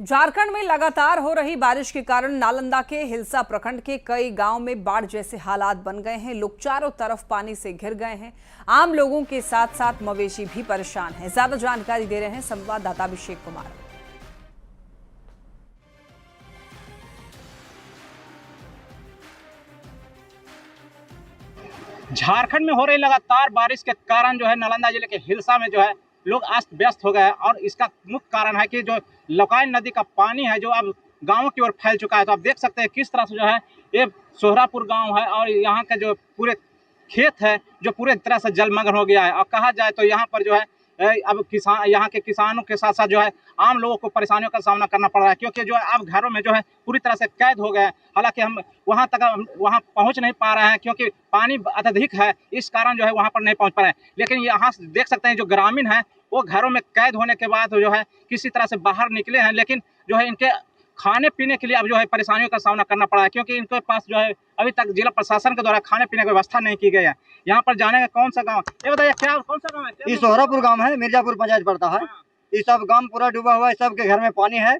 झारखंड में लगातार हो रही बारिश के कारण नालंदा के हिलसा प्रखंड के कई गांव में बाढ़ जैसे हालात बन गए हैं। लोग चारों तरफ पानी से घिर गए हैं। आम लोगों के साथ साथ मवेशी भी परेशान हैं। ज्यादा जानकारी दे रहे हैं संवाददाता अभिषेक कुमार। झारखंड में हो रही लगातार बारिश के कारण जो है नालंदा जिले के हिलसा में जो है लोग अस्त व्यस्त हो गए हैं और इसका मुख्य कारण है कि जो लकाई नदी का पानी है जो अब गांवों की ओर फैल चुका है। तो आप देख सकते हैं किस तरह से जो है ये सोहरापुर गांव है और यहाँ का जो पूरे खेत है जो पूरे तरह से जलमग्न हो गया है। और कहा जाए तो यहाँ पर जो है अब यहाँ के किसानों के साथ साथ जो है आम लोगों को परेशानियों का सामना करना पड़ रहा है, क्योंकि जो है अब घरों में जो है पूरी तरह से कैद हो गए हैं। हालांकि हम वहाँ पहुँच नहीं पा रहे हैं क्योंकि पानी अत्यधिक है, इस कारण जो है वहाँ पर नहीं पहुँच पा रहे हैं। लेकिन यहाँ देख सकते हैं जो ग्रामीण है वो घरों में कैद होने के बाद जो है किसी तरह से बाहर निकले हैं, लेकिन जो है इनके खाने पीने के लिए अब जो है परेशानियों का सामना करना पड़ा है, क्योंकि इनके पास जो है अभी तक जिला प्रशासन के द्वारा खाने पीने की व्यवस्था नहीं की गई है। यहाँ पर जाने का कौन सा गांव, ये बताइए क्या कौन सा गांव है? ये सोहरापुर गांव है, मिर्जापुर पंचायत पड़ता है। ये सब गांव पूरा डूबा हुआ है, सबके घर में पानी है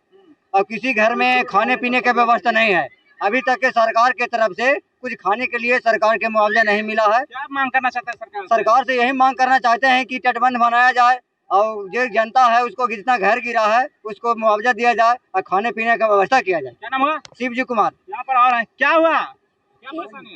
और किसी घर में खाने पीने की व्यवस्था नहीं है। अभी तक के सरकार के तरफ से कुछ खाने के लिए सरकार के मुआवजा नहीं मिला है। क्या मांग करना चाहते हैं सरकार से यही मांग करना चाहते हैं कि तटबंध बनाया जाए और जो जनता है उसको जितना घर गिरा है उसको मुआवजा दिया जाए और खाने पीने का व्यवस्था किया जाए। क्या नाम हुआ? शिवजी कुमार। यहाँ पर आ रहे हैं, क्या हुआ?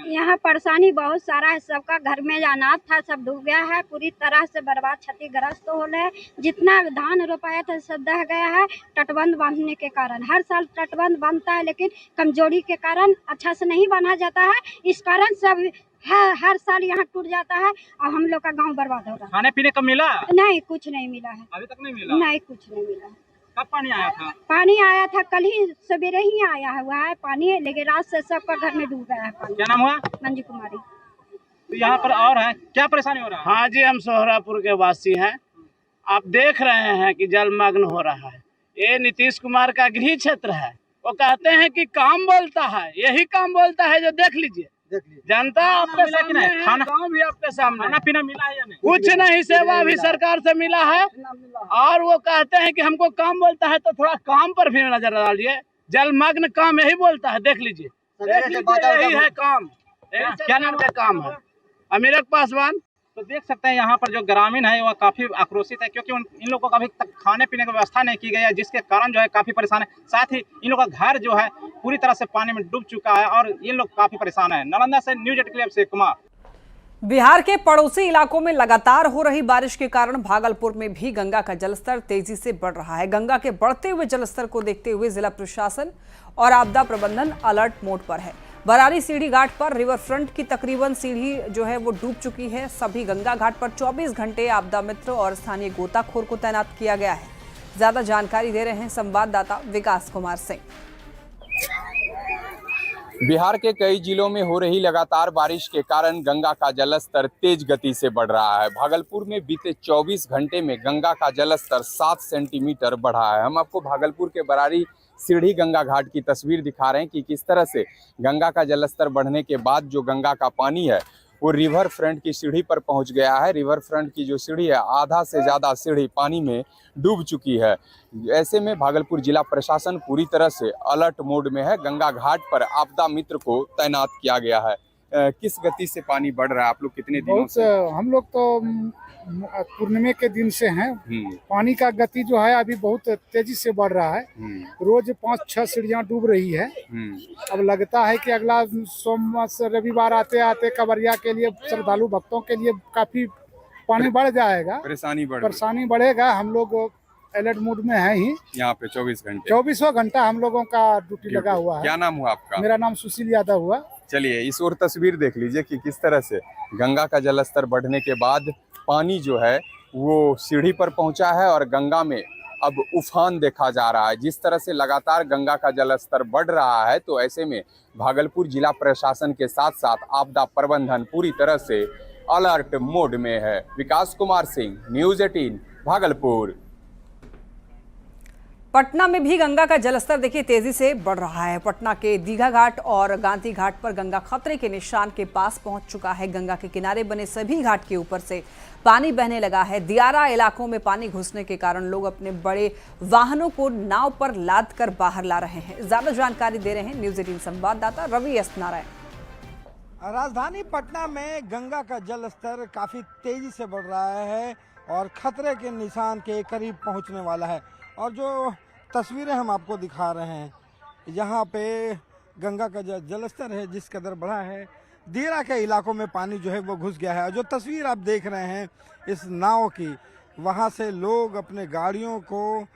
यहाँ परेशानी बहुत सारा है। सबका घर में अनाज था सब डूब गया है, पूरी तरह से बर्बाद क्षतिग्रस्त हो रहे। जितना धान रोपाया था सब दह गया है तटबंध बांधने के कारण। हर साल तटबंध बांधता है लेकिन कमजोरी के कारण अच्छा से नहीं बांधा जाता है, इस कारण सब हर साल यहाँ टूट जाता है और हम लोग का गांव बर्बाद हो रहा है। खाने पीने का मिला? नहीं, कुछ नहीं मिला है अभी तक नहीं मिला। नहीं, कुछ नहीं मिला है। कब पानी आया था? पानी आया था कल ही सवेरे ही आया हुआ है पानी, लेकिन रात से सबका घर में डूब गया है पानी। क्या नाम हुआ? मंजू कुमारी। तो यहाँ पर और है, क्या परेशानी हो रहा है? हाँ जी, हम सोहरापुर के वासी हैं। आप देख रहे हैं कि जलमग्न हो रहा है। ये नीतीश कुमार का गृह क्षेत्र है। वो कहते हैं कि काम बोलता है, यही काम बोलता है जो देख लीजिए। जनता आपके सामने है, गाँव भी आपके सामने। खाना पीना मिला है या नहीं? कुछ नहीं, सेवा भी सरकार से मिला है। और वो कहते हैं कि हमको काम बोलता है, तो थोड़ा काम पर भी नजर डालिए। जलमग्न काम यही बोलता है, देख लीजिए यही है काम। क्या नाम का काम है? अमीरक पासवान। तो देख सकते हैं यहाँ पर जो ग्रामीण है वो काफी आक्रोशित है, क्योंकि इन लोगों को अभी तक खाने पीने की व्यवस्था नहीं की गई है, जिसके कारण जो है काफी परेशान है। साथ ही इन लोगों का घर जो है पूरी तरह से पानी में डूब चुका है और इन लोग काफी परेशान है। नालंदा से न्यूज 8 के लिए अभिषेक कुमार। बिहार के पड़ोसी इलाकों में लगातार हो रही बारिश के कारण भागलपुर में भी गंगा का जलस्तर तेजी से बढ़ रहा है। गंगा के बढ़ते हुए जलस्तर को देखते हुए जिला प्रशासन और आपदा प्रबंधन अलर्ट मोड पर है। बरारी सीढ़ी घाट पर रिवर फ्रंट की तकरीबन सीढ़ी जो है वो डूब चुकी है। सभी गंगा घाट पर 24 घंटे आपदा मित्र और स्थानीय गोताखोर को तैनात किया गया है। ज्यादा जानकारी दे रहे हैं संवाददाता विकास कुमार सिंह। बिहार के कई जिलों में हो रही लगातार बारिश के कारण गंगा का जलस्तर तेज गति से बढ़ रहा है। भागलपुर में बीते 24 घंटे में गंगा का जलस्तर 7 सेंटीमीटर बढ़ा है। हम आपको भागलपुर के बरारी सीढ़ी गंगा घाट की तस्वीर दिखा रहे हैं कि किस तरह से गंगा का जलस्तर बढ़ने के बाद जो गंगा का पानी है वो रिवर फ्रंट की सीढ़ी पर पहुंच गया है। रिवर फ्रंट की जो सीढ़ी है आधा से ज़्यादा सीढ़ी पानी में डूब चुकी है। ऐसे में भागलपुर जिला प्रशासन पूरी तरह से अलर्ट मोड में है। गंगा घाट पर आपदा मित्र को तैनात किया गया है। किस गति से पानी बढ़ रहा है? आप लोग कितने दिनों से? हम लोग तो पूर्णिमे के दिन से हैं। पानी का गति जो है अभी बहुत तेजी से बढ़ रहा है। रोज 5-6 सीढ़ियाँ डूब रही है। अब लगता है कि अगला सोमवार से रविवार आते आते कवरिया के लिए श्रद्धालु भक्तों के लिए काफी पानी बढ़ जाएगा, परेशानी बढ़ेगा। हम लोग अलर्ट मूड में है ही। यहाँ पे 24 घंटा हम लोगों का ड्यूटी लगा हुआ है। क्या नाम हुआ आपका? मेरा नाम सुशील यादव हुआ। चलिए इस और तस्वीर देख लीजिए कि किस तरह से गंगा का जलस्तर बढ़ने के बाद पानी जो है वो सीढ़ी पर पहुंचा है और गंगा में अब उफान देखा जा रहा है। जिस तरह से लगातार गंगा का जलस्तर बढ़ रहा है तो ऐसे में भागलपुर जिला प्रशासन के साथ साथ आपदा प्रबंधन पूरी तरह से अलर्ट मोड में है। विकास कुमार सिंह, न्यूज 18 भागलपुर। पटना में भी गंगा का जलस्तर देखिए तेजी से बढ़ रहा है। पटना के दीघा घाट और गांधी घाट पर गंगा खतरे के निशान के पास पहुंच चुका है। गंगा के किनारे बने सभी घाट के ऊपर से पानी बहने लगा है। दियारा इलाकों में पानी घुसने के कारण लोग अपने बड़े वाहनों को नाव पर लाद कर बाहर ला रहे हैं। ज्यादा जानकारी दे रहे हैं न्यूज 18 संवाददाता रवि एस नारायण। राजधानी पटना में गंगा का जलस्तर काफ़ी तेज़ी से बढ़ रहा है और खतरे के निशान के करीब पहुंचने वाला है। और जो तस्वीरें हम आपको दिखा रहे हैं, यहाँ पे गंगा का जलस्तर है जिस कदर बढ़ा है, दियारा के इलाकों में पानी जो है वो घुस गया है। और जो तस्वीर आप देख रहे हैं इस नाव की, वहाँ से लोग अपने गाड़ियों को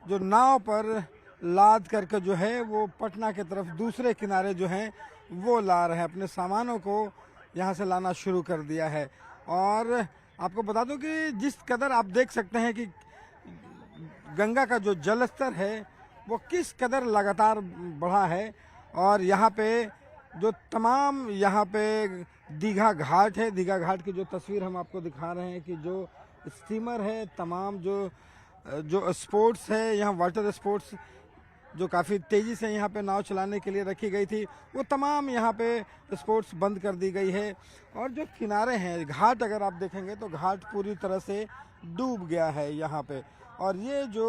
जो नाव पर लाद करके जो है वो पटना की तरफ दूसरे किनारे जो हैं वो ला रहे हैं। अपने सामानों को यहाँ से लाना शुरू कर दिया है। और आपको बता दूं कि जिस कदर आप देख सकते हैं कि गंगा का जो जलस्तर है वो किस कदर लगातार बढ़ा है। और यहाँ पे जो तमाम यहाँ पे दीघा घाट है, दीघा घाट की जो तस्वीर हम आपको दिखा रहे हैं कि जो स्टीमर है, तमाम जो स्पोर्ट्स है, यहाँ वाटर स्पोर्ट्स जो काफ़ी तेज़ी से यहाँ पे नाव चलाने के लिए रखी गई थी, वो तमाम यहाँ पे स्पोर्ट्स बंद कर दी गई है। और जो किनारे हैं घाट, अगर आप देखेंगे तो घाट पूरी तरह से डूब गया है यहाँ पे। और ये जो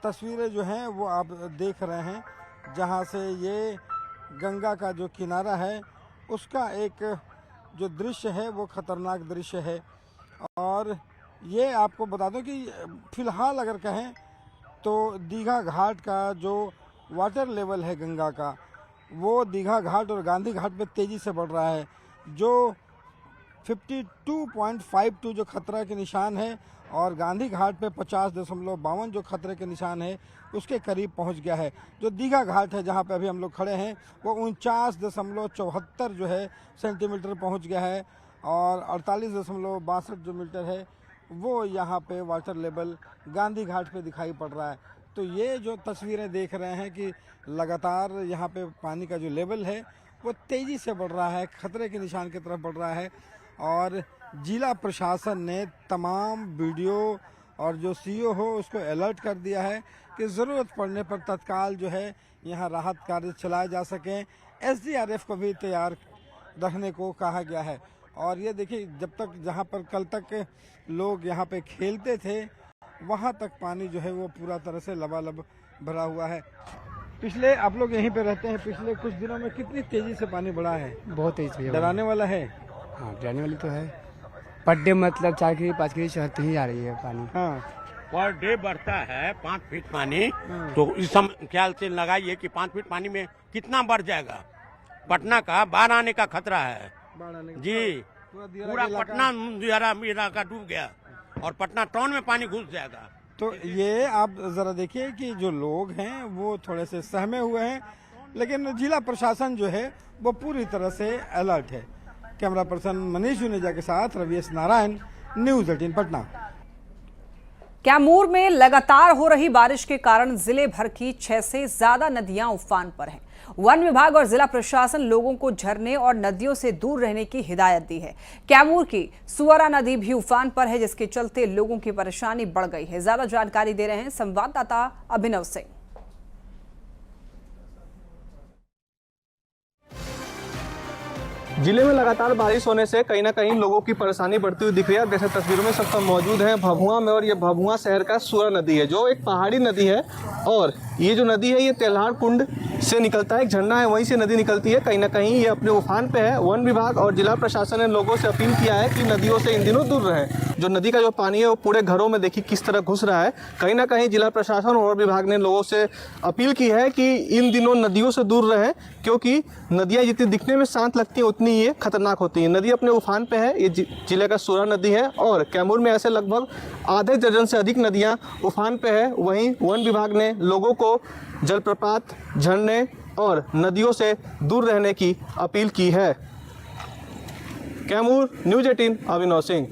तस्वीरें जो हैं वो आप देख रहे हैं, जहाँ से ये गंगा का जो किनारा है उसका एक जो दृश्य है वो ख़तरनाक दृश्य है। और ये आपको बता दूं कि फ़िलहाल अगर कहें तो दीघा घाट का जो वाटर लेवल है गंगा का, वो दीघा घाट और गांधी घाट पे तेज़ी से बढ़ रहा है। जो 52.52 जो खतरा के निशान है और गांधी घाट पे 50.52 जो खतरे के निशान है उसके करीब पहुंच गया है। जो दीघा घाट है जहां पे अभी हम लोग खड़े हैं वो 49.74 जो है सेंटीमीटर पहुंच गया है। और 48.62 जो मीटर है वो यहाँ पे वाटर लेवल गांधी घाट पे दिखाई पड़ रहा है। तो ये जो तस्वीरें देख रहे हैं कि लगातार यहाँ पे पानी का जो लेवल है वो तेज़ी से बढ़ रहा है, खतरे के निशान की तरफ बढ़ रहा है। और जिला प्रशासन ने तमाम बीडीओ और जो सीओ हो उसको अलर्ट कर दिया है कि ज़रूरत पड़ने पर तत्काल जो है यहाँ राहत कार्य चलाए जा सकें। एसडीआरएफ को भी तैयार रखने को कहा गया है। और ये देखिए, जब तक जहाँ पर कल तक लोग यहाँ पे खेलते थे वहाँ तक पानी जो है वो पूरा तरह से लबालब भरा हुआ है। पिछले, आप लोग यहीं पे रहते हैं, पिछले कुछ दिनों में कितनी तेज़ी से पानी बढ़ा है? बहुत तेज़ी से, डराने वाला है। हाँ, डराने वाली तो है। पर डे मतलब 4 के 5 के चढ़ते ही आ रही है पानी। हाँ, पर डे बढ़ता है 5 फीट पानी। तो इस समय ख्याल से लगाइए कि 5 फीट पानी में कितना बढ़ जाएगा। पटना का बाढ़ आने का खतरा है जी। पूरा पटना दियारा इलाका डूब गया और पटना टाउन में पानी घुस जाएगा। तो ये आप जरा देखिए कि जो लोग हैं वो थोड़े से सहमे हुए हैं, लेकिन जिला प्रशासन जो है वो पूरी तरह से अलर्ट है। कैमरा पर्सन मनीष जुनेजा के साथ रवि एस नारायण, न्यूज 18 पटना। कैमूर में लगातार हो रही बारिश के कारण जिले भर की 6 से ज्यादा नदियां उफान पर हैं। वन विभाग और जिला प्रशासन लोगों को झरने और नदियों से दूर रहने की हिदायत दी है। कैमूर की सुअरा नदी भी उफान पर है, जिसके चलते लोगों की परेशानी बढ़ गई है। ज्यादा जानकारी दे रहे हैं संवाददाता अभिनव सिंह। जिले में लगातार बारिश होने से कहीं ना कहीं लोगों की परेशानी बढ़ती हुई दिख रही है। जैसे तस्वीरों में सब मौजूद हैं भभुआ में, और ये भभुआ शहर का सुअरा नदी है जो एक पहाड़ी नदी है। और ये जो नदी है ये तेल्हार कुंड से निकलता है, एक झरना है वहीं से नदी निकलती है। कहीं ना कहीं ये अपने उफान पे है। वन विभाग और जिला प्रशासन ने लोगों से अपील किया है कि नदियों से इन दिनों दूर रहें। जो नदी का जो पानी है वो पूरे घरों में देखिए किस तरह घुस रहा है। कहीं ना कहीं जिला प्रशासन और विभाग ने लोगों से अपील की है कि इन दिनों नदियों से दूर रहें, क्योंकि नदियाँ जितनी दिखने में शांत लगती हैं उतनी ये खतरनाक होती है। नदी अपने उफान पे है, ये जिले का सुअरा नदी है। और कैमूर में ऐसे लगभग आधे दर्जन से अधिक नदियां उफान पे है। वहीं वन विभाग ने लोगों को जलप्रपात, झरने और नदियों से दूर रहने की अपील की है। कैमूर, न्यूज 18 अभिनव सिंह।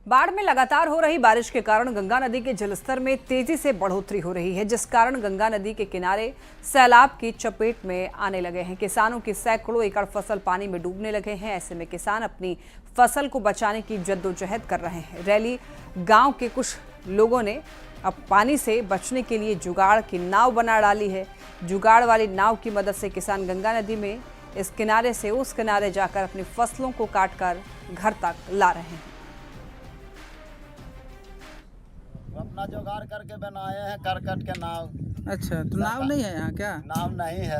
बाढ़ में लगातार हो रही बारिश के कारण गंगा नदी के जलस्तर में तेजी से बढ़ोतरी हो रही है, जिस कारण गंगा नदी के किनारे सैलाब की चपेट में आने लगे हैं। किसानों की सैकड़ों एकड़ फसल पानी में डूबने लगे हैं। ऐसे में किसान अपनी फसल को बचाने की जद्दोजहद कर रहे हैं। रैली गांव के कुछ लोगों ने अब पानी से बचने के लिए जुगाड़ की नाव बना डाली है। जुगाड़ वाली नाव की मदद से किसान गंगा नदी में इस किनारे से उस किनारे जाकर अपनी फसलों को काटकर घर तक ला रहे हैं। अपना जुगाड़ करके बनाए हैं करकट के नाव। अच्छा, तो नाव नहीं है यहाँ क्या? नाव नहीं है,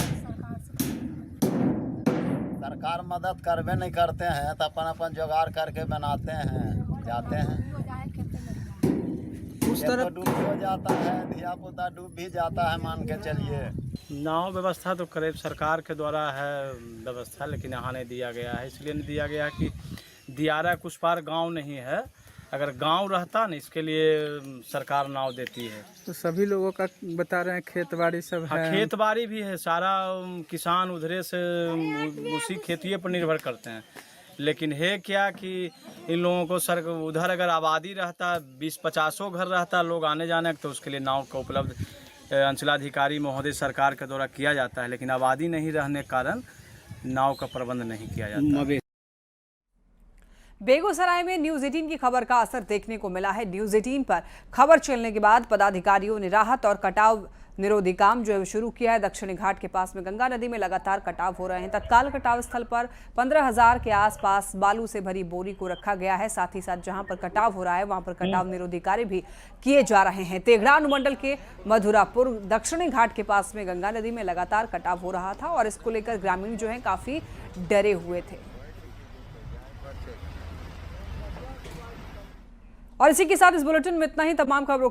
सरकार मदद करवे नहीं करते हैं तो अपन अपन जुगाड़ करके बनाते हैं, जाते हैं। उस तरफ डूब हो जाता है, धिया पुता डूब भी जाता है, मान के चलिए। नाव व्यवस्था तो करीब सरकार के द्वारा है व्यवस्था, लेकिन यहाँ नहीं दिया गया है। इसलिए नहीं दिया गया कि दियारा कुछ पार गांव नहीं है। अगर गांव रहता न, इसके लिए सरकार नाव देती है। तो सभी लोगों का बता रहे हैं खेत बाड़ी सब है। खेत बाड़ी भी है, सारा किसान उधरे से उसी खेतिए पर निर्भर करते हैं। लेकिन है क्या कि इन लोगों को उधर अगर आबादी रहता, 20-50 घर रहता लोग आने जाने, तो उसके लिए नाव का उपलब्ध अंचलाधिकारी महोदय सरकार के द्वारा किया जाता है। लेकिन आबादी नहीं रहने के कारण नाव का प्रबंध नहीं किया जाता। बेगूसराय में न्यूज 18 की खबर का असर देखने को मिला है। न्यूज 18 पर खबर चलने के बाद पदाधिकारियों ने राहत और कटाव निरोधी काम जो है शुरू किया है। दक्षिणी घाट के पास में गंगा नदी में लगातार कटाव हो रहे हैं। तत्काल कटाव स्थल पर 15,000 के आसपास बालू से भरी बोरी को रखा गया है। साथ ही साथ जहां पर कटाव हो रहा है वहां पर कटाव निरोधी कार्य भी किए जा रहे हैं। तेघड़ा अनुमंडल के मधुरापुर दक्षिणी घाट के पास में गंगा नदी में लगातार कटाव हो रहा था और इसको लेकर ग्रामीण जो है काफी डरे हुए थे। और इसी के साथ इस बुलेटिन में इतना ही। तमाम खबरों